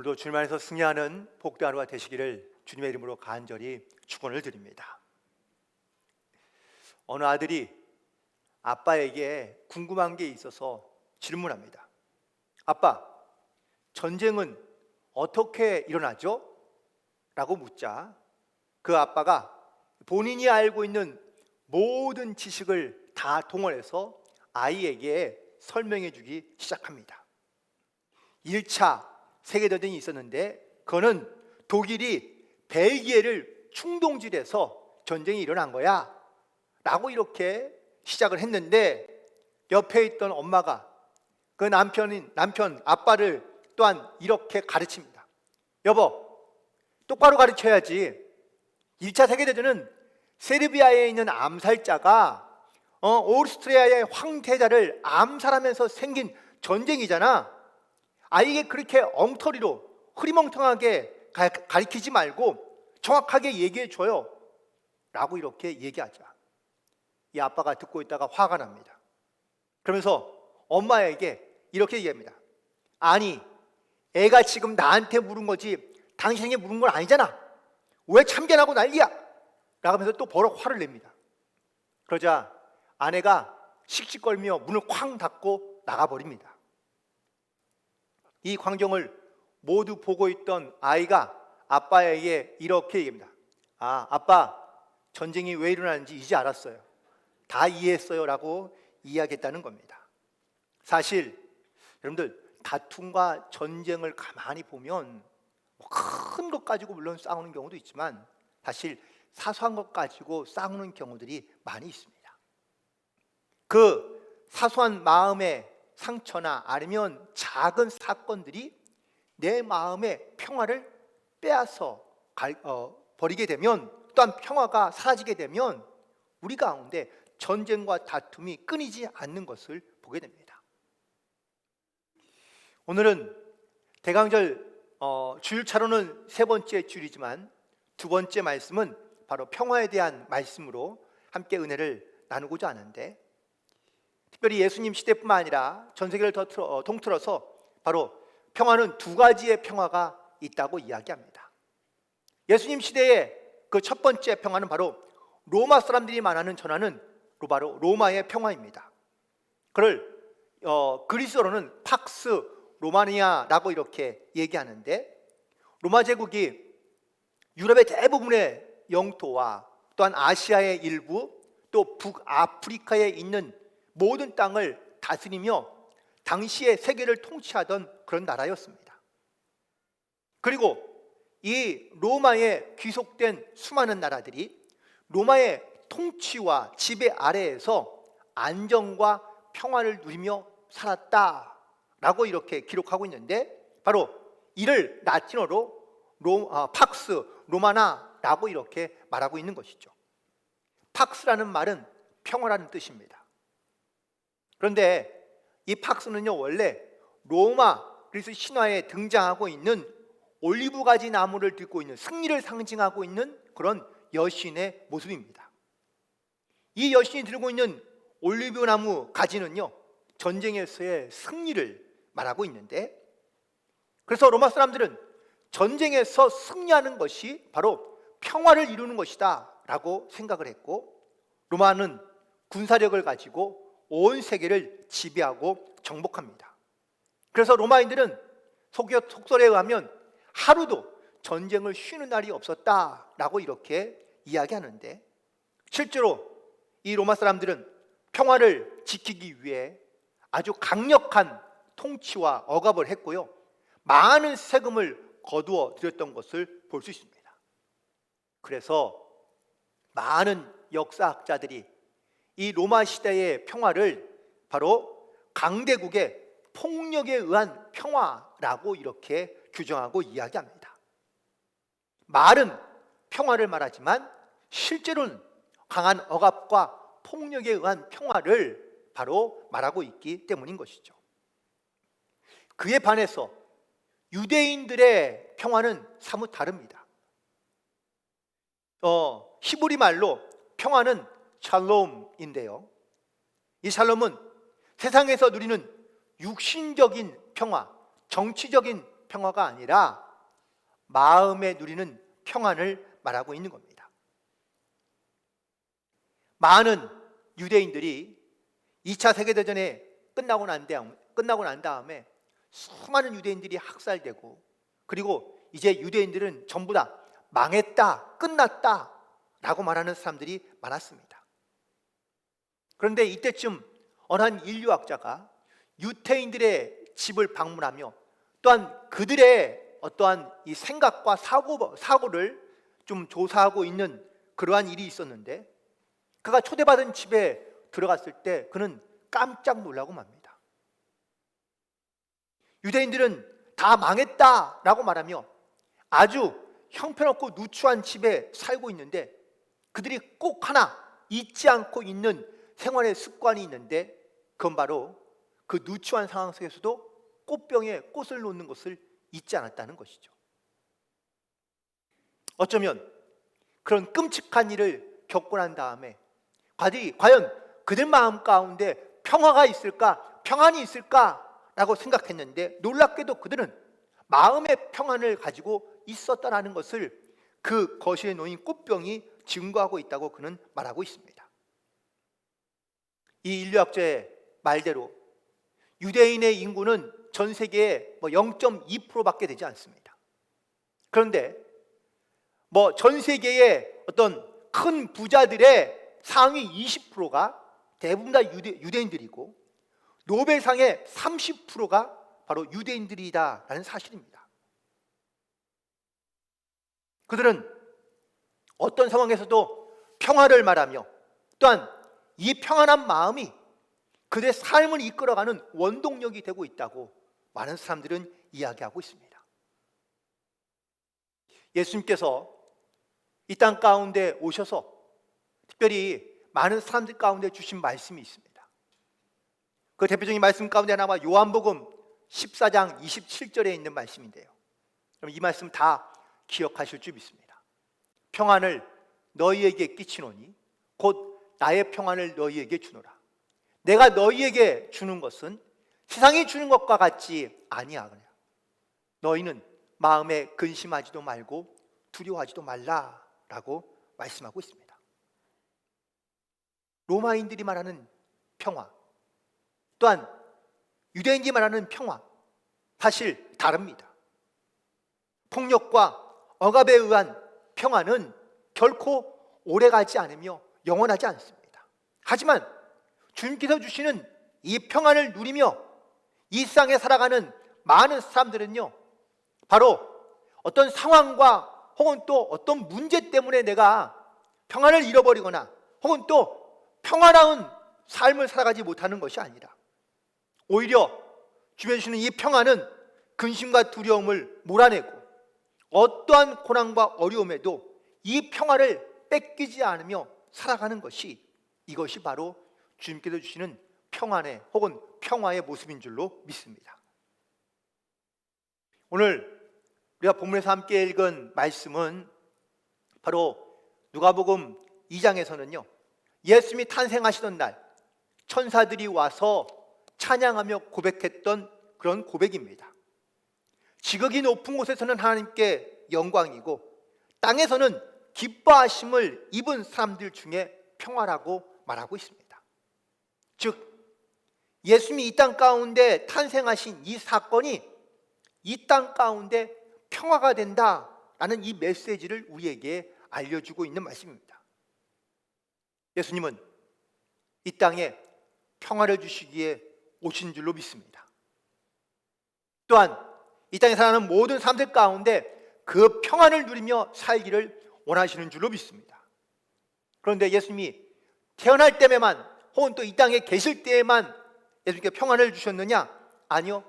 오늘도 주님 안에서 승리하는 복된 하루가 되시기를 주님의 이름으로 간절히 축원을 드립니다. 어느 아들이 아빠에게 궁금한 게 있어서 질문합니다. 아빠, 전쟁은 어떻게 일어나죠? 라고 묻자 그 아빠가 본인이 알고 있는 모든 지식을 다 동원해서 아이에게 설명해 주기 시작합니다. 1차 세계대전이 있었는데 그거는 독일이 벨기에를 충동질해서 전쟁이 일어난 거야 라고 이렇게 시작을 했는데, 옆에 있던 엄마가 그 남편 아빠를 또한 이렇게 가르칩니다. 여보, 똑바로 가르쳐야지. 1차 세계대전은 세르비아에 있는 암살자가 오스트리아의 황태자를 암살하면서 생긴 전쟁이잖아. 아이에게 그렇게 엉터리로 흐리멍텅하게 가르치지 말고 정확하게 얘기해 줘요 라고 이렇게 얘기하자 이 아빠가 듣고 있다가 화가 납니다. 그러면서 엄마에게 이렇게 얘기합니다. 아니, 애가 지금 나한테 물은 거지 당신에게 물은 건 아니잖아. 왜 참견하고 난리야? 라고 하면서 또 버럭 화를 냅니다. 그러자 아내가 씩씩거리며 문을 쾅 닫고 나가버립니다. 이 광경을 모두 보고 있던 아이가 아빠에게 이렇게 얘기합니다. 아, 아빠, 전쟁이 왜 일어나는지 이제 알았어요. 다 이해했어요 라고 이야기했다는 겁니다. 사실 여러분들, 다툼과 전쟁을 가만히 보면 큰 것 가지고 물론 싸우는 경우도 있지만 사실 사소한 것 가지고 싸우는 경우들이 많이 있습니다. 그 사소한 마음의 상처나 아니면 작은 사건들이 내 마음의 평화를 빼앗아 버리게 되면, 또한 평화가 사라지게 되면 우리 가운데 전쟁과 다툼이 끊이지 않는 것을 보게 됩니다. 오늘은 대강절 주일차로는 세 번째 주일이지만 두 번째 말씀은 바로 평화에 대한 말씀으로 함께 은혜를 나누고자 하는데, 특별히 예수님 시대뿐만 아니라 전 세계를 통틀어서 바로 평화는 두 가지의 평화가 있다고 이야기합니다. 예수님 시대의 그 첫 번째 평화는 바로 로마 사람들이 전하는 바로 로마의 평화입니다. 그를 그리스어로는 팍스 로마니아라고 이렇게 얘기하는데, 로마 제국이 유럽의 대부분의 영토와 또한 아시아의 일부, 또 북아프리카에 있는 모든 땅을 다스리며 당시의 세계를 통치하던 그런 나라였습니다. 그리고 이 로마에 귀속된 수많은 나라들이 로마의 통치와 지배 아래에서 안정과 평화를 누리며 살았다라고 이렇게 기록하고 있는데, 바로 이를 라틴어로 팍스 로마나라고 이렇게 말하고 있는 것이죠. 팍스라는 말은 평화라는 뜻입니다. 그런데 이 팍스는요, 원래 로마 그리스 신화에 등장하고 있는 올리브 가지 나무를 들고 있는, 승리를 상징하고 있는 그런 여신의 모습입니다. 이 여신이 들고 있는 올리브 나무 가지는요, 전쟁에서의 승리를 말하고 있는데, 그래서 로마 사람들은 전쟁에서 승리하는 것이 바로 평화를 이루는 것이다 라고 생각을 했고, 로마는 군사력을 가지고 온 세계를 지배하고 정복합니다. 그래서 로마인들은 속설에 의하면 하루도 전쟁을 쉬는 날이 없었다라고 이렇게 이야기하는데, 실제로 이 로마 사람들은 평화를 지키기 위해 아주 강력한 통치와 억압을 했고요, 많은 세금을 거두어 들였던 것을 볼 수 있습니다. 그래서 많은 역사학자들이 이 로마 시대의 평화를 바로 강대국의 폭력에 의한 평화라고 이렇게 규정하고 이야기합니다. 말은 평화를 말하지만 실제로는 강한 억압과 폭력에 의한 평화를 바로 말하고 있기 때문인 것이죠. 그에 반해서 유대인들의 평화는 사뭇 다릅니다. 히브리 말로 평화는 샬롬인데요, 이 샬롬은 세상에서 누리는 육신적인 평화, 정치적인 평화가 아니라 마음에 누리는 평안을 말하고 있는 겁니다. 많은 유대인들이 2차 세계대전에 끝나고 난 다음에 수많은 유대인들이 학살되고, 그리고 이제 유대인들은 전부 다 망했다, 끝났다 라고 말하는 사람들이 많았습니다. 그런데 이때쯤 어느 한 인류학자가 유태인들의 집을 방문하며 또한 그들의 어떠한 이 생각과 사고를 좀 조사하고 있는 그러한 일이 있었는데, 그가 초대받은 집에 들어갔을 때 그는 깜짝 놀라고 맙니다. 유대인들은 다 망했다라고 말하며 아주 형편없고 누추한 집에 살고 있는데, 그들이 꼭 하나 잊지 않고 있는 생활의 습관이 있는데, 그건 바로 그 누추한 상황 속에서도 꽃병에 꽃을 놓는 것을 잊지 않았다는 것이죠. 어쩌면 그런 끔찍한 일을 겪고 난 다음에 과연 그들 마음 가운데 평화가 있을까, 평안이 있을까라고 생각했는데, 놀랍게도 그들은 마음의 평안을 가지고 있었다라는 것을 그 거실에 놓인 꽃병이 증거하고 있다고 그는 말하고 있습니다. 이 인류학자의 말대로 유대인의 인구는 전 세계의 0.2%밖에 되지 않습니다. 그런데 전 세계의 어떤 큰 부자들의 상위 20%가 대부분 다 유대인들이고, 노벨상의 30%가 바로 유대인들이다라는 사실입니다. 그들은 어떤 상황에서도 평화를 말하며, 또한 이 평안한 마음이 그들의 삶을 이끌어가는 원동력이 되고 있다고 많은 사람들은 이야기하고 있습니다. 예수님께서 이 땅 가운데 오셔서 특별히 많은 사람들 가운데 주신 말씀이 있습니다. 그 대표적인 말씀 가운데 하나가 요한복음 14장 27절에 있는 말씀인데요, 그럼 이 말씀 다 기억하실 줄 믿습니다. 평안을 너희에게 끼치노니 곧 나의 평안을 너희에게 주노라. 내가 너희에게 주는 것은 세상이 주는 것과 같지 아니하느냐. 너희는 마음에 근심하지도 말고 두려워하지도 말라라고 말씀하고 있습니다. 로마인들이 말하는 평화, 또한 유대인들이 말하는 평화, 사실 다릅니다. 폭력과 억압에 의한 평화는 결코 오래가지 않으며 영원하지 않습니다. 하지만 주님께서 주시는 이 평안을 누리며 이 세상에 살아가는 많은 사람들은요, 바로 어떤 상황과 혹은 또 어떤 문제 때문에 내가 평안을 잃어버리거나 혹은 또 평화로운 삶을 살아가지 못하는 것이 아니라, 오히려 주변에 주시는 이 평안은 근심과 두려움을 몰아내고 어떠한 고난과 어려움에도 이 평화를 뺏기지 않으며 살아가는 것이, 이것이 바로 주님께서 주시는 평안의 혹은 평화의 모습인 줄로 믿습니다. 오늘 우리가 본문에서 함께 읽은 말씀은 바로 누가복음 2장에서는요, 예수님이 탄생하시던 날 천사들이 와서 찬양하며 고백했던 그런 고백입니다. 지극히 높은 곳에서는 하나님께 영광이고 땅에서는 기뻐하심을 입은 사람들 중에 평화라고 말하고 있습니다. 즉 예수님이 이 땅 가운데 탄생하신 이 사건이 이 땅 가운데 평화가 된다라는 이 메시지를 우리에게 알려주고 있는 말씀입니다. 예수님은 이 땅에 평화를 주시기에 오신 줄로 믿습니다. 또한 이 땅에 살아가는 모든 사람들 가운데 그 평안을 누리며 살기를 원하시는 줄로 믿습니다. 그런데 예수님이 태어날 때에만 혹은 또 이 땅에 계실 때에만 예수님께 평안을 주셨느냐? 아니요.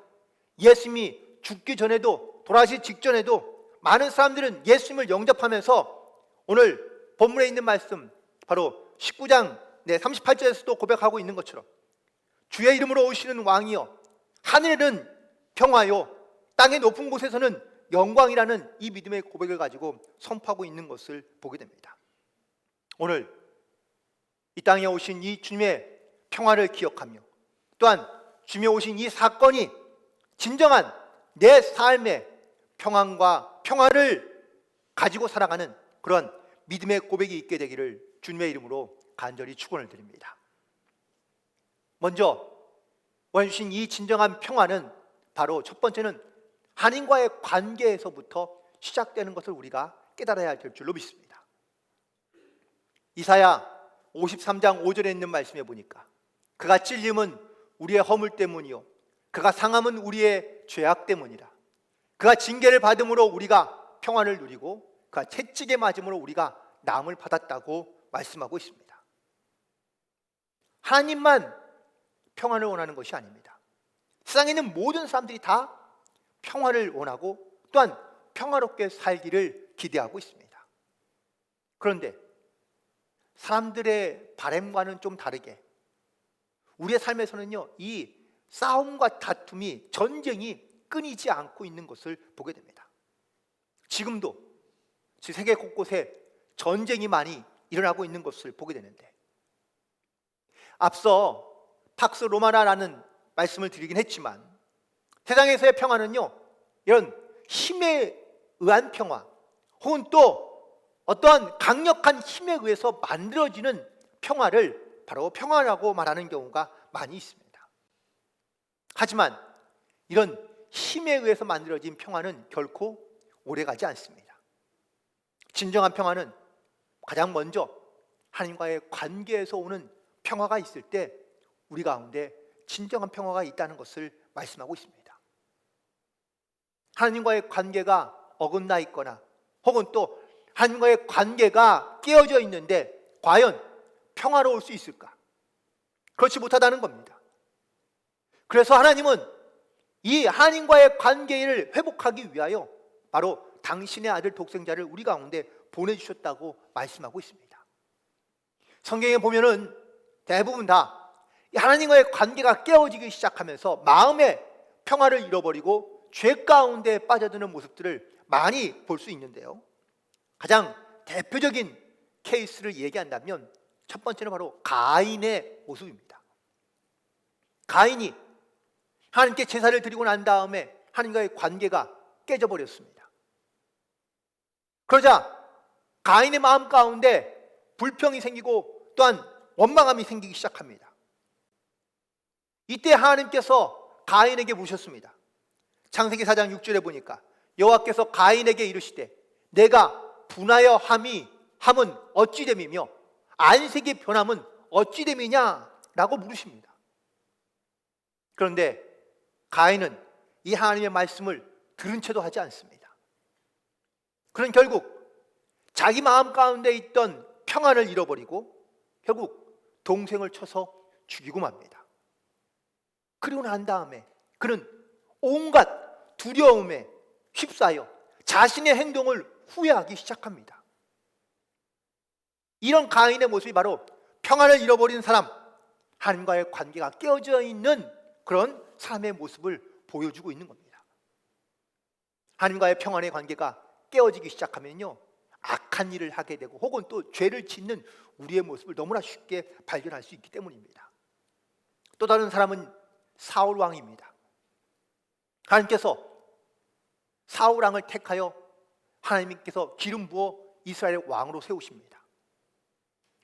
예수님이 죽기 전에도, 돌아가시기 직전에도 많은 사람들은 예수님을 영접하면서 오늘 본문에 있는 말씀 바로 19장 38절에서도 고백하고 있는 것처럼 주의 이름으로 오시는 왕이여 하늘에는 평화요 땅의 높은 곳에서는 영광이라는 이 믿음의 고백을 가지고 선포하고 있는 것을 보게 됩니다. 오늘 이 땅에 오신 이 주님의 평화를 기억하며 또한 주님이 오신 이 사건이 진정한 내 삶의 평안과 평화를 가지고 살아가는 그런 믿음의 고백이 있게 되기를 주님의 이름으로 간절히 축원을 드립니다. 먼저 원주신 이 진정한 평화는 바로 첫 번째는 하나님과의 관계에서부터 시작되는 것을 우리가 깨달아야 될 줄로 믿습니다. 이사야 53장 5절에 있는 말씀에 보니까 그가 찔림은 우리의 허물 때문이요 그가 상함은 우리의 죄악 때문이라. 그가 징계를 받음으로 우리가 평안을 누리고 그가 채찍에 맞음으로 우리가 남을 받았다고 말씀하고 있습니다. 하나님만 평안을 원하는 것이 아닙니다. 세상에 있는 모든 사람들이 다 평화를 원하고 또한 평화롭게 살기를 기대하고 있습니다. 그런데 사람들의 바람과는 좀 다르게 우리의 삶에서는요, 이 싸움과 다툼이, 전쟁이 끊이지 않고 있는 것을 보게 됩니다. 지금도 세계 곳곳에 전쟁이 많이 일어나고 있는 것을 보게 되는데, 앞서 팍스 로마나라는 말씀을 드리긴 했지만 세상에서의 평화는요, 이런 힘에 의한 평화 혹은 또 어떠한 강력한 힘에 의해서 만들어지는 평화를 바로 평화라고 말하는 경우가 많이 있습니다. 하지만 이런 힘에 의해서 만들어진 평화는 결코 오래가지 않습니다. 진정한 평화는 가장 먼저 하나님과의 관계에서 오는 평화가 있을 때 우리 가운데 진정한 평화가 있다는 것을 말씀하고 있습니다. 하나님과의 관계가 어긋나 있거나 혹은 또 하나님과의 관계가 깨어져 있는데 과연 평화로울 수 있을까? 그렇지 못하다는 겁니다. 그래서 하나님은 이 하나님과의 관계를 회복하기 위하여 바로 당신의 아들 독생자를 우리 가운데 보내주셨다고 말씀하고 있습니다. 성경에 보면은 대부분 다 하나님과의 관계가 깨어지기 시작하면서 마음의 평화를 잃어버리고 죄 가운데 빠져드는 모습들을 많이 볼 수 있는데요, 가장 대표적인 케이스를 얘기한다면 첫 번째는 바로 가인의 모습입니다. 가인이 하나님께 제사를 드리고 난 다음에 하나님과의 관계가 깨져버렸습니다. 그러자 가인의 마음 가운데 불평이 생기고 또한 원망함이 생기기 시작합니다. 이때 하나님께서 가인에게 묻으셨습니다. 창세기 4장 6절에 보니까 여호와께서 가인에게 이르시되 내가 분하여 함은 어찌 됨이며 안색이 변함은 어찌 됨이냐 라고 물으십니다. 그런데 가인은 이 하나님의 말씀을 들은 채도 하지 않습니다. 그는 결국 자기 마음 가운데 있던 평안을 잃어버리고 결국 동생을 쳐서 죽이고 맙니다. 그리고 난 다음에 그는 온갖 두려움에 휩싸여 자신의 행동을 후회하기 시작합니다. 이런 가인의 모습이 바로 평안을 잃어버린 사람, 하나님과의 관계가 깨어져 있는 그런 사람의 모습을 보여주고 있는 겁니다. 하나님과의 평안의 관계가 깨어지기 시작하면요, 악한 일을 하게 되고 혹은 또 죄를 짓는 우리의 모습을 너무나 쉽게 발견할 수 있기 때문입니다. 또 다른 사람은 사울 왕입니다. 하나님께서 사울 왕을 택하여 하나님께서 기름 부어 이스라엘 왕으로 세우십니다.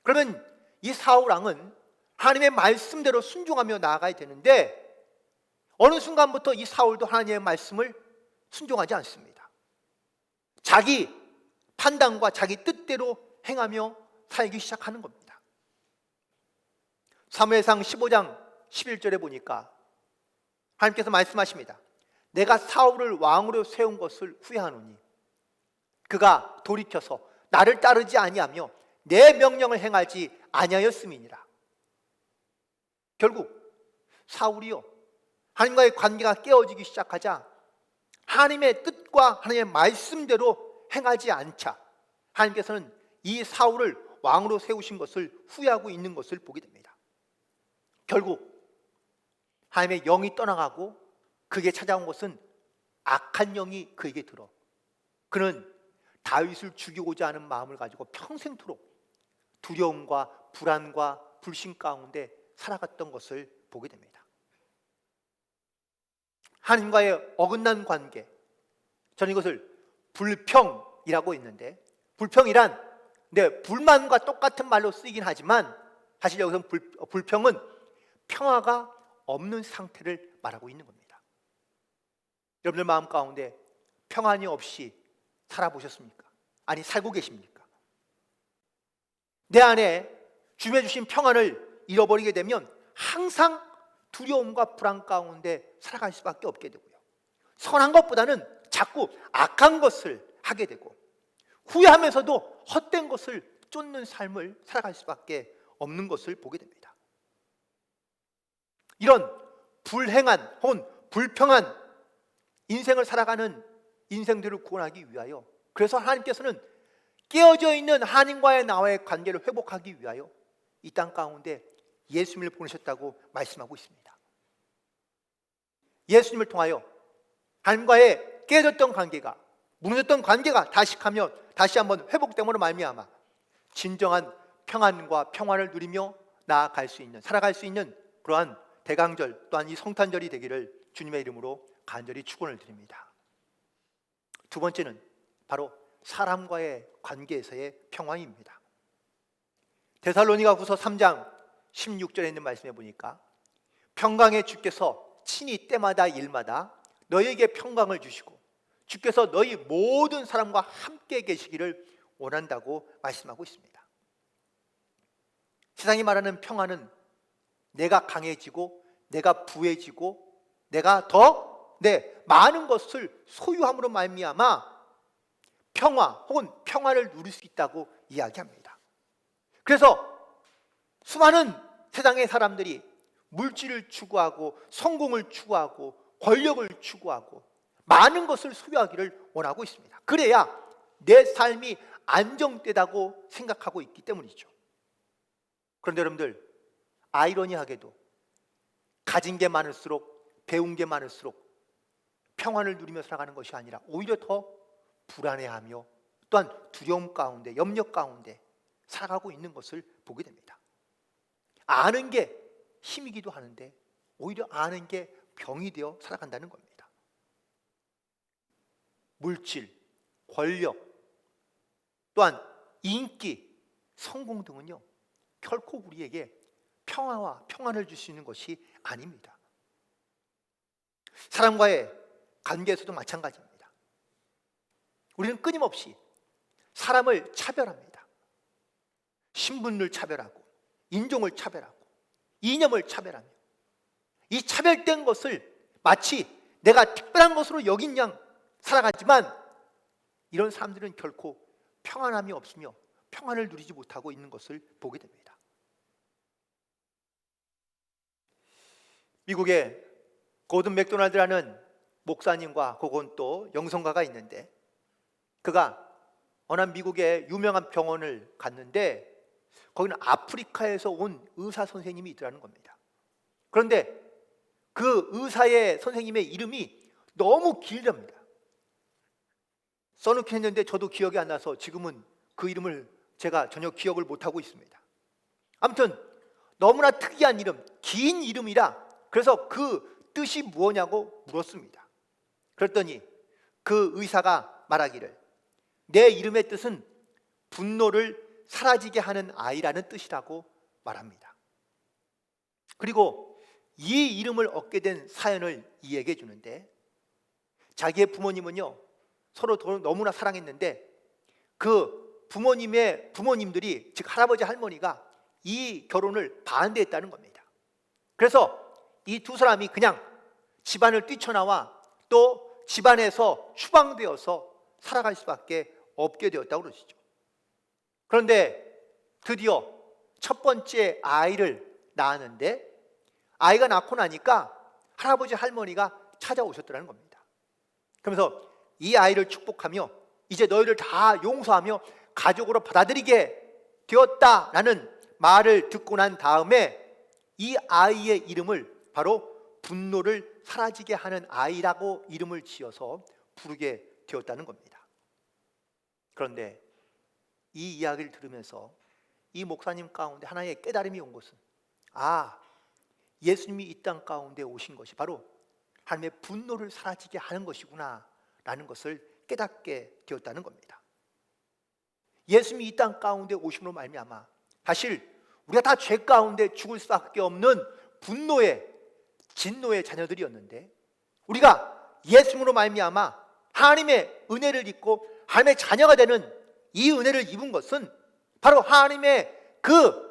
그러면 이 사울 왕은 하나님의 말씀대로 순종하며 나아가야 되는데 어느 순간부터 이 사울도 하나님의 말씀을 순종하지 않습니다. 자기 판단과 자기 뜻대로 행하며 살기 시작하는 겁니다. 사무엘상 15장 11절에 보니까 하나님께서 말씀하십니다. 내가 사울을 왕으로 세운 것을 후회하노니 그가 돌이켜서 나를 따르지 아니하며 내 명령을 행하지 아니하였음이니라. 결국 사울이요, 하나님과의 관계가 깨어지기 시작하자 하나님의 뜻과 하나님의 말씀대로 행하지 않자 하나님께서는 이 사울을 왕으로 세우신 것을 후회하고 있는 것을 보게 됩니다. 결국 하나님의 영이 떠나가고 그에게 찾아온 것은 악한 영이 그에게 들어 그는 다윗을 죽이고자 하는 마음을 가지고 평생토록 두려움과 불안과 불신 가운데 살아갔던 것을 보게 됩니다. 하나님과의 어긋난 관계, 저는 이것을 불평이라고 했는데, 불평이란 불만과 똑같은 말로 쓰이긴 하지만 사실 여기서 불평은 평화가 없는 상태를 말하고 있는 겁니다. 여러분들 마음 가운데 평안이 없이 살아보셨습니까? 아니, 살고 계십니까? 내 안에 주님의 주신 평안을 잃어버리게 되면 항상 두려움과 불안 가운데 살아갈 수밖에 없게 되고요, 선한 것보다는 자꾸 악한 것을 하게 되고, 후회하면서도 헛된 것을 쫓는 삶을 살아갈 수밖에 없는 것을 보게 됩니다. 이런 불행한 혹은 불평한 인생을 살아가는 인생들을 구원하기 위하여, 그래서 하나님께서는 깨어져 있는 하나님과의 나와의 관계를 회복하기 위하여 이 땅 가운데 예수님을 보내셨다고 말씀하고 있습니다. 예수님을 통하여 하나님과의 깨어졌던 관계가, 무너졌던 관계가 다시 한번 회복됨으로 말미암아 진정한 평안과 평화를 누리며 나아갈 수 있는, 살아갈 수 있는 그러한 대강절 또한 이 성탄절이 되기를 주님의 이름으로 간절히 축원을 드립니다. 두 번째는 바로 사람과의 관계에서의 평화입니다. 데살로니가후서 3장 16절에 있는 말씀에 보니까 평강의 주께서 친히 때마다 일마다 너희에게 평강을 주시고 주께서 너희 모든 사람과 함께 계시기를 원한다고 말씀하고 있습니다. 세상이 말하는 평화는 내가 강해지고 내가 부해지고 내가 더 많은 것을 소유함으로 말미암아 평화 혹은 평화를 누릴 수 있다고 이야기합니다. 그래서 수많은 세상의 사람들이 물질을 추구하고 성공을 추구하고 권력을 추구하고 많은 것을 소유하기를 원하고 있습니다. 그래야 내 삶이 안정되다고 생각하고 있기 때문이죠. 그런데 여러분들, 아이러니하게도 가진 게 많을수록, 배운 게 많을수록 평안을 누리며 살아가는 것이 아니라 오히려 더 불안해하며 또한 두려움 가운데, 염려 가운데 살아가고 있는 것을 보게 됩니다. 아는 게 힘이기도 하는데 오히려 아는 게 병이 되어 살아간다는 겁니다. 물질, 권력, 또한 인기, 성공 등은요 결코 우리에게 평화와 평안을 줄 수 있는 것이 아닙니다. 사람과의 관계에서도 마찬가지입니다. 우리는 끊임없이 사람을 차별합니다. 신분을 차별하고 인종을 차별하고 이념을 차별하며 이 차별된 것을 마치 내가 특별한 것으로 여긴 양 살아가지만 이런 사람들은 결코 평안함이 없으며 평안을 누리지 못하고 있는 것을 보게 됩니다. 미국에 고든 맥도날드라는 목사님과 혹은 또 영성가가 있는데, 그가 어느 미국의 유명한 병원을 갔는데 거기는 아프리카에서 온 의사 선생님이 있더라는 겁니다. 그런데 그 의사의 선생님의 이름이 너무 길답니다. 써놓긴 했는데 저도 기억이 안 나서 지금은 그 이름을 제가 전혀 기억을 못하고 있습니다. 아무튼 너무나 특이한 이름, 긴 이름이라 그래서 그 뜻이 무엇냐고 물었습니다. 그랬더니 그 의사가 말하기를 내 이름의 뜻은 분노를 사라지게 하는 아이라는 뜻이라고 말합니다. 그리고 이 이름을 얻게 된 사연을 이야기해 주는데, 자기의 부모님은요 서로 너무나 사랑했는데 그 부모님들이, 즉 할아버지 할머니가 이 결혼을 반대했다는 겁니다. 그래서 이 두 사람이 그냥 집안을 뛰쳐나와 또 집안에서 추방되어서 살아갈 수밖에 없게 되었다고 그러시죠. 그런데 드디어 첫 번째 아이를 낳았는데 아이가 낳고 나니까 할아버지 할머니가 찾아오셨더라는 겁니다. 그러면서 이 아이를 축복하며 이제 너희를 다 용서하며 가족으로 받아들이게 되었다라는 말을 듣고 난 다음에 이 아이의 이름을 바로 분노를 사라지게 하는 아이라고 이름을 지어서 부르게 되었다는 겁니다. 그런데 이 이야기를 들으면서 이 목사님 가운데 하나의 깨달음이 온 것은, 예수님이 이 땅 가운데 오신 것이 바로 하나님의 분노를 사라지게 하는 것이구나 라는 것을 깨닫게 되었다는 겁니다. 예수님이 이 땅 가운데 오심으로 말미암아 사실 우리가 다 죄 가운데 죽을 수밖에 없는 분노의 진노의 자녀들이었는데, 우리가 예수님으로 말미암아 하나님의 은혜를 입고 하나님의 자녀가 되는 이 은혜를 입은 것은 바로 하나님의 그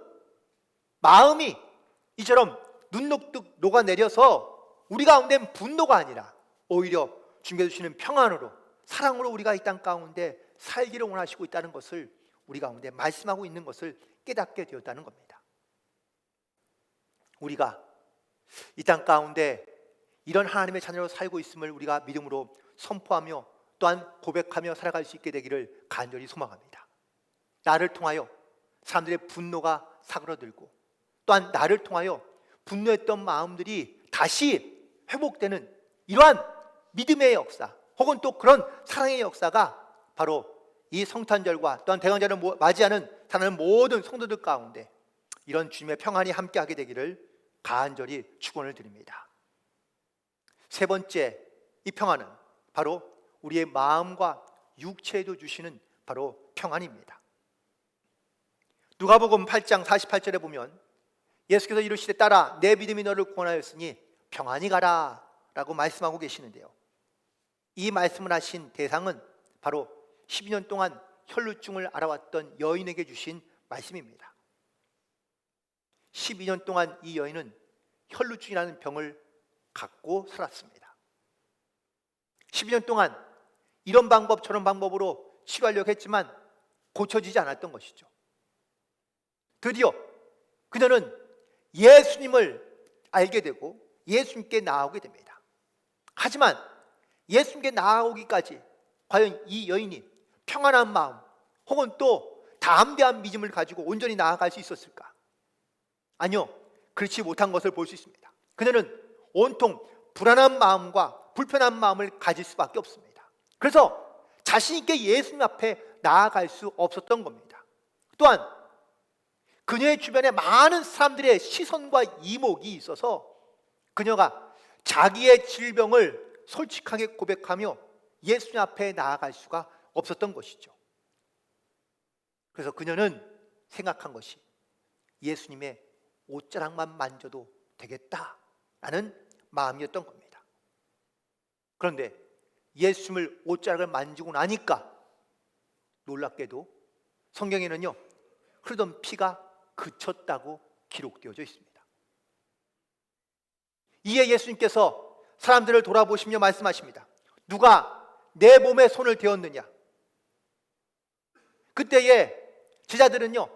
마음이 이처럼 눈녹듯 녹아내려서 우리 가운데 분노가 아니라 오히려 주님께서 주시는 평안으로, 사랑으로 우리가 이 땅 가운데 살기를 원하시고 있다는 것을 우리 가운데 말씀하고 있는 것을 깨닫게 되었다는 겁니다. 우리가 이 땅 가운데 이런 하나님의 자녀로 살고 있음을 우리가 믿음으로 선포하며 또한 고백하며 살아갈 수 있게 되기를 간절히 소망합니다. 나를 통하여 사람들의 분노가 사그러들고, 또한 나를 통하여 분노했던 마음들이 다시 회복되는 이러한 믿음의 역사, 혹은 또 그런 사랑의 역사가 바로 이 성탄절과 또한 대강절을 맞이하는 사는 모든 성도들 가운데 이런 주님의 평안이 함께하게 되기를 간절히 축원을 드립니다. 세 번째, 이 평안은 바로 우리의 마음과 육체에도 주시는 바로 평안입니다. 누가복음 8장 48절에 보면 예수께서 이르시되 딸아 내 믿음이 너를 구원하였으니 평안히 가라 라고 말씀하고 계시는데요, 이 말씀을 하신 대상은 바로 12년 동안 혈루증을 앓아왔던 여인에게 주신 말씀입니다. 12년 동안 이 여인은 혈루증이라는 병을 갖고 살았습니다. 12년 동안 이런 방법 저런 방법으로 치료하려고 했지만 고쳐지지 않았던 것이죠. 드디어 그녀는 예수님을 알게 되고 예수님께 나아오게 됩니다. 하지만 예수님께 나아오기까지 과연 이 여인이 평안한 마음 혹은 또 담대한 믿음을 가지고 온전히 나아갈 수 있었을까? 아니요, 그렇지 못한 것을 볼 수 있습니다. 그녀는 온통 불안한 마음과 불편한 마음을 가질 수밖에 없습니다. 그래서 자신 있게 예수님 앞에 나아갈 수 없었던 겁니다. 또한 그녀의 주변에 많은 사람들의 시선과 이목이 있어서 그녀가 자기의 질병을 솔직하게 고백하며 예수님 앞에 나아갈 수가 없었던 것이죠. 그래서 그녀는 생각한 것이 예수님의 옷자락만 만져도 되겠다라는 마음이었던 겁니다. 그런데 예수님을 옷자락을 만지고 나니까 놀랍게도 성경에는요, 흐르던 피가 그쳤다고 기록되어져 있습니다. 이에 예수님께서 사람들을 돌아보시며 말씀하십니다. 누가 내 몸에 손을 대었느냐? 그때에 제자들은요,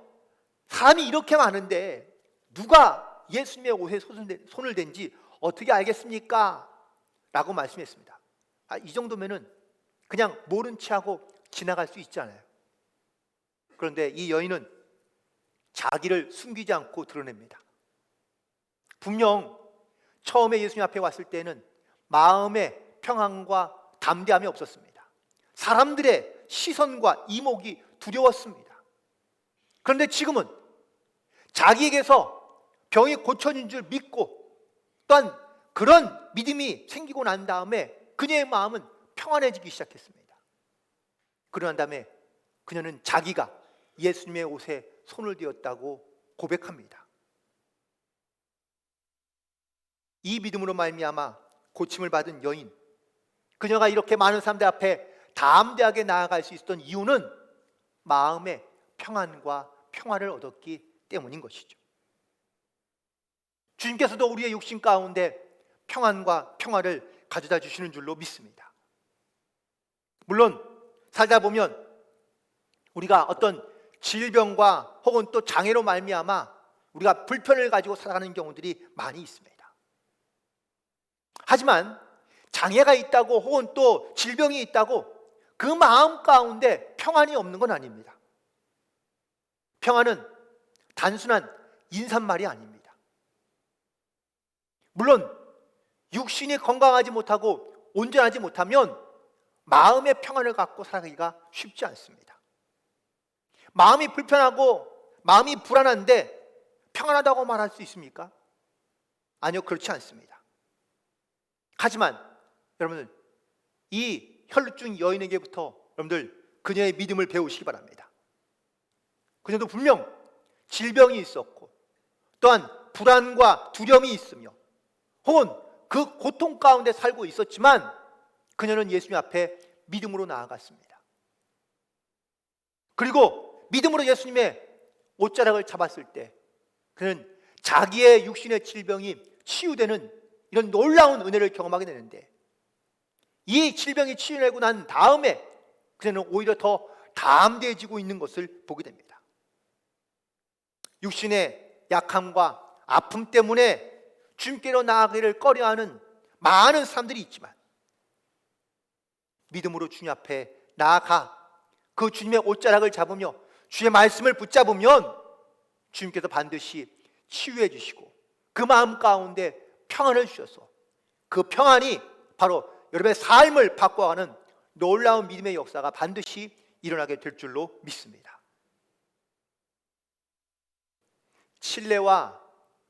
사람이 이렇게 많은데 누가 예수님의 옷에 손을 댄지 어떻게 알겠습니까? 라고 말씀했습니다. 이 정도면은 그냥 모른 체하고 지나갈 수 있잖아요. 그런데 이 여인은 자기를 숨기지 않고 드러냅니다. 분명 처음에 예수님 앞에 왔을 때는 마음의 평안과 담대함이 없었습니다. 사람들의 시선과 이목이 두려웠습니다. 그런데 지금은 자기에게서 병이 고쳐진 줄 믿고 또한 그런 믿음이 생기고 난 다음에 그녀의 마음은 평안해지기 시작했습니다. 그러고 난 다음에 그녀는 자기가 예수님의 옷에 손을 대었다고 고백합니다. 이 믿음으로 말미암아 고침을 받은 여인, 그녀가 이렇게 많은 사람들 앞에 담대하게 나아갈 수 있었던 이유는 마음의 평안과 평화를 얻었기 때문인 것이죠. 주님께서도 우리의 육신 가운데 평안과 평화를 가져다 주시는 줄로 믿습니다. 물론 살다 보면 우리가 어떤 질병과 혹은 또 장애로 말미암아 우리가 불편을 가지고 살아가는 경우들이 많이 있습니다. 하지만 장애가 있다고 혹은 또 질병이 있다고 그 마음 가운데 평안이 없는 건 아닙니다. 평안은 단순한 인사말이 아닙니다. 물론 육신이 건강하지 못하고 온전하지 못하면 마음의 평안을 갖고 살아가기가 쉽지 않습니다. 마음이 불편하고 마음이 불안한데 평안하다고 말할 수 있습니까? 아니요, 그렇지 않습니다. 하지만 여러분, 이 혈루증 여인에게부터 여러분들 그녀의 믿음을 배우시기 바랍니다. 그녀도 분명 질병이 있었고 또한 불안과 두려움이 있으며 혹은 그 고통 가운데 살고 있었지만 그녀는 예수님 앞에 믿음으로 나아갔습니다. 그리고 믿음으로 예수님의 옷자락을 잡았을 때 그는 자기의 육신의 질병이 치유되는 이런 놀라운 은혜를 경험하게 되는데, 이 질병이 치유되고 난 다음에 그는 오히려 더 담대해지고 있는 것을 보게 됩니다. 육신의 약함과 아픔 때문에 주님께로 나아가기를 꺼려하는 많은 사람들이 있지만 믿음으로 주님 앞에 나아가 그 주님의 옷자락을 잡으며 주의 말씀을 붙잡으면 주님께서 반드시 치유해 주시고 그 마음 가운데 평안을 주셔서 그 평안이 바로 여러분의 삶을 바꿔가는 놀라운 믿음의 역사가 반드시 일어나게 될 줄로 믿습니다. 칠레와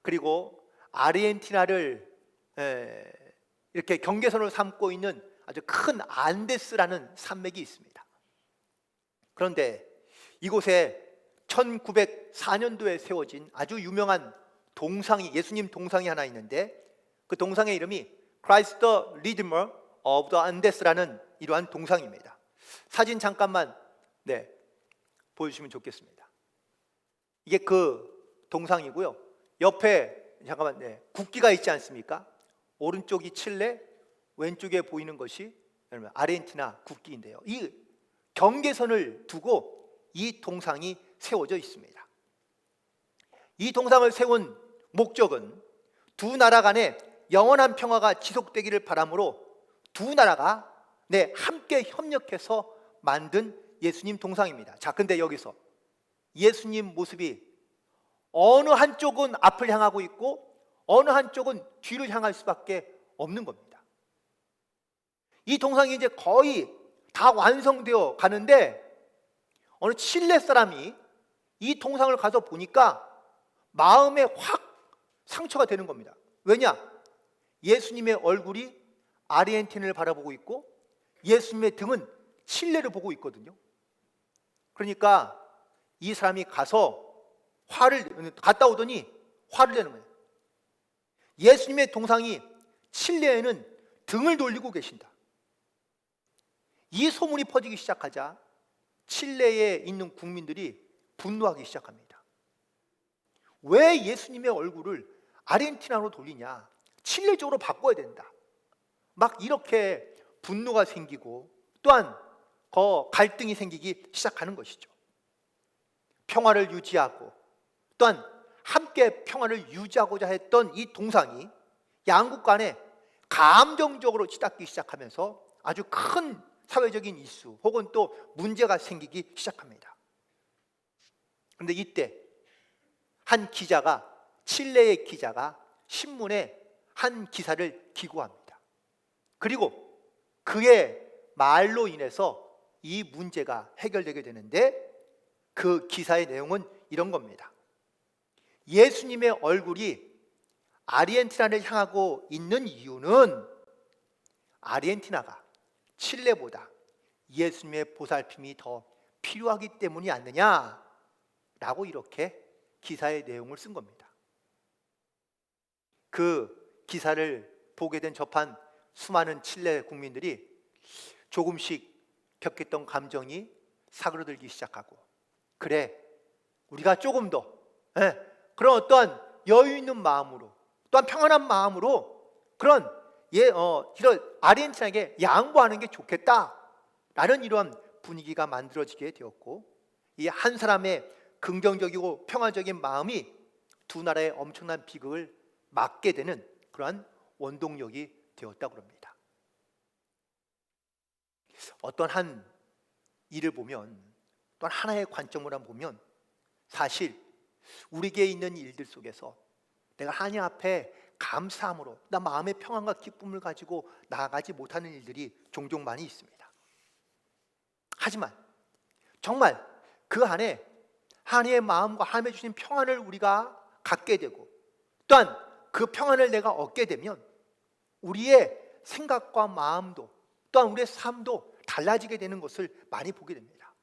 그리고 아르헨티나를 이렇게 경계선으로 삼고 있는 아주 큰 안데스라는 산맥이 있습니다. 그런데 이곳에 1904년도에 세워진 아주 유명한 동상이, 예수님 동상이 하나 있는데 그 동상의 이름이 Christ the Redeemer of the Andes라는 이러한 동상입니다. 사진 잠깐만 보여주시면 좋겠습니다. 이게 그 동상이고요. 옆에 잠깐만 국기가 있지 않습니까? 오른쪽이 칠레, 왼쪽에 보이는 것이 아르헨티나 국기인데요. 이 경계선을 두고 이 동상이 세워져 있습니다. 이 동상을 세운 목적은 두 나라 간에 영원한 평화가 지속되기를 바람으로 두 나라가 함께 협력해서 만든 예수님 동상입니다. 자, 근데 여기서 예수님 모습이 어느 한쪽은 앞을 향하고 있고 어느 한쪽은 뒤를 향할 수밖에 없는 겁니다. 이 동상이 이제 거의 다 완성되어 가는데 어느 칠레 사람이 이 동상을 가서 보니까 마음에 확 상처가 되는 겁니다. 왜냐? 예수님의 얼굴이 아르헨티나를 바라보고 있고 예수님의 등은 칠레를 보고 있거든요. 그러니까 이 사람이 갔다 오더니 화를 내는 거예요. 예수님의 동상이 칠레에는 등을 돌리고 계신다. 이 소문이 퍼지기 시작하자 칠레에 있는 국민들이 분노하기 시작합니다. 왜 예수님의 얼굴을 아르헨티나로 돌리냐? 칠레 쪽으로 바꿔야 된다. 막 이렇게 분노가 생기고 또한 갈등이 생기기 시작하는 것이죠. 평화를 유지하고 또한 함께 평화를 유지하고자 했던 이 동상이 양국 간에 감정적으로 치닫기 시작하면서 아주 큰 사회적인 이슈 혹은 또 문제가 생기기 시작합니다. 그런데 이때 한 기자가, 칠레의 기자가 신문에 한 기사를 기고합니다. 그리고 그의 말로 인해서 이 문제가 해결되게 되는데 그 기사의 내용은 이런 겁니다. 예수님의 얼굴이 아르헨티나를 향하고 있는 이유는 아르헨티나가 칠레보다 예수님의 보살핌이 더 필요하기 때문이 아니냐라고 이렇게 기사의 내용을 쓴 겁니다. 그 기사를 보게 된 접한 수많은 칠레 국민들이 조금씩 겪었던 감정이 사그러들기 시작하고, 그래, 우리가 조금 더 그런 어떠한 여유 있는 마음으로 또한 평안한 마음으로 이런 아르헨티나에게 양보하는 게 좋겠다라는 이러한 분위기가 만들어지게 되었고, 이 한 사람의 긍정적이고 평화적인 마음이 두 나라의 엄청난 비극을 막게 되는 그러한 원동력이 되었다고 합니다. 어떤 한 일을 보면, 또한 하나의 관점으로 보면 사실 우리에게 있는 일들 속에서 내가 하나님 앞에 감사함으로 나 마음의 평안과 기쁨을 가지고 나아가지 못하는 일들이 종종 많이 있습니다. 하지만 정말 그 안에 하나님의 마음과 하나님의 주신 평안을 우리가 갖게 되고 또한 그 평안을 내가 얻게 되면 우리의 생각과 마음도 또한 우리의 삶도 달라지게 되는 것을 많이 보게 됩니다.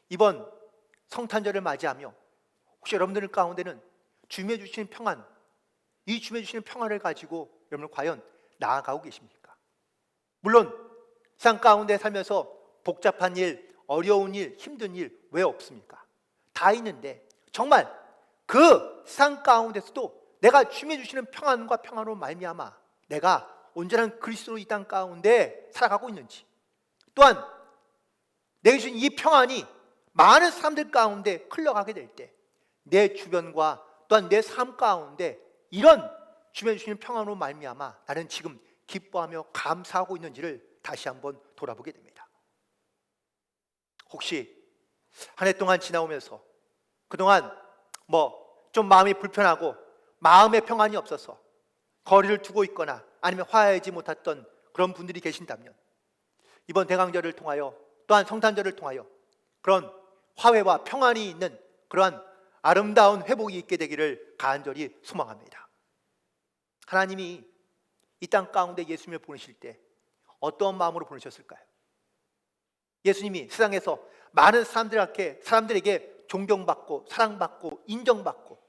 이번 성탄절을 맞이하며 혹시 여러분들 가운데는 주님의 주시는 평안, 이 주님의 주시는 평안을 가지고 여러분 과연 나아가고 계십니까? 물론 세상 가운데 살면서 복잡한 일, 어려운 일, 힘든 일 왜 없습니까? 다 있는데 정말 그 세상 가운데서도 내가 주님의 주시는 평안과 평안으로 말미암아 내가 온전한 그리스도로 이 땅 가운데 살아가고 있는지, 또한 내게 주신 이 평안이 많은 사람들 가운데 흘러가게 될 때 내 주변과 또한 내 삶 가운데 이런 주님의 주시는 평안으로 말미암아 나는 지금 기뻐하며 감사하고 있는지를 다시 한번 돌아보게 됩니다. 혹시 한 해 동안 지나오면서 그동안 좀 마음이 불편하고 마음의 평안이 없어서 거리를 두고 있거나 아니면 화해하지 못했던 그런 분들이 계신다면 이번 대강절을 통하여 또한 성탄절을 통하여 그런 화해와 평안이 있는 그러한 아름다운 회복이 있게 되기를 간절히 소망합니다. 하나님이 이 땅 가운데 예수님을 보내실 때 어떤 마음으로 보내셨을까요? 예수님이 세상에서 많은 사람들에게 존경받고 사랑받고 인정받고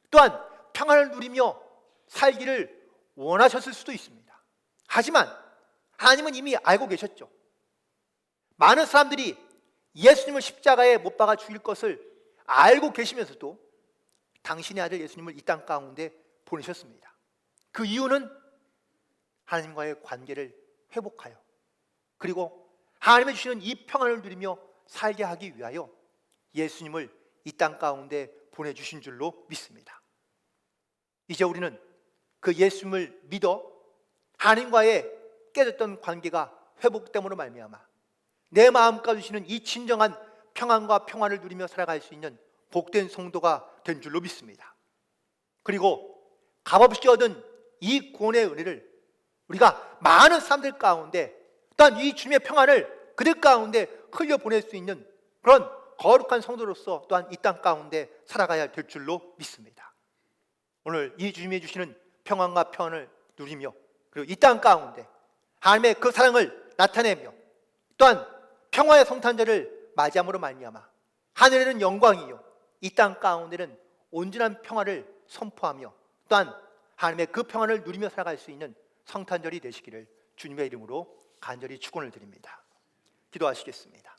또한 평안을 누리며 살기를 원하셨을 수도 있습니다. 하지만 하나님은 이미 알고 계셨죠. 많은 사람들이 예수님을 십자가에 못 박아 죽일 것을 알고 계시면서도 당신의 아들 예수님을 이 땅 가운데 보내셨습니다. 그 이유는 하나님과의 관계를 회복하여 그리고 하나님이 주시는 이 평안을 누리며 살게 하기 위하여 예수님을 이 땅 가운데 보내주신 줄로 믿습니다. 이제 우리는 그 예수님을 믿어 하나님과의 깨졌던 관계가 회복됨으로 말미암아 내 마음까지 주시는 이 진정한 평안과 평안을 누리며 살아갈 수 있는 복된 성도가 된 줄로 믿습니다. 그리고 값없이 얻은 이 구원의 은혜를 우리가 많은 사람들 가운데 또한 이 주님의 평안을 그들 가운데 흘려보낼 수 있는 그런 거룩한 성도로서 또한 이 땅 가운데 살아가야 될 줄로 믿습니다. 오늘 이 주님이 주시는 평안과 평안을 누리며 그리고 이 땅 가운데 하나님의 그 사랑을 나타내며 또한 평화의 성탄절을 맞이함으로 말미암아 하늘에는 영광이요 이 땅 가운데는 온전한 평화를 선포하며 또한 하나님의 그 평안을 누리며 살아갈 수 있는 성탄절이 되시기를 주님의 이름으로 간절히 축원을 드립니다. 기도하시겠습니다.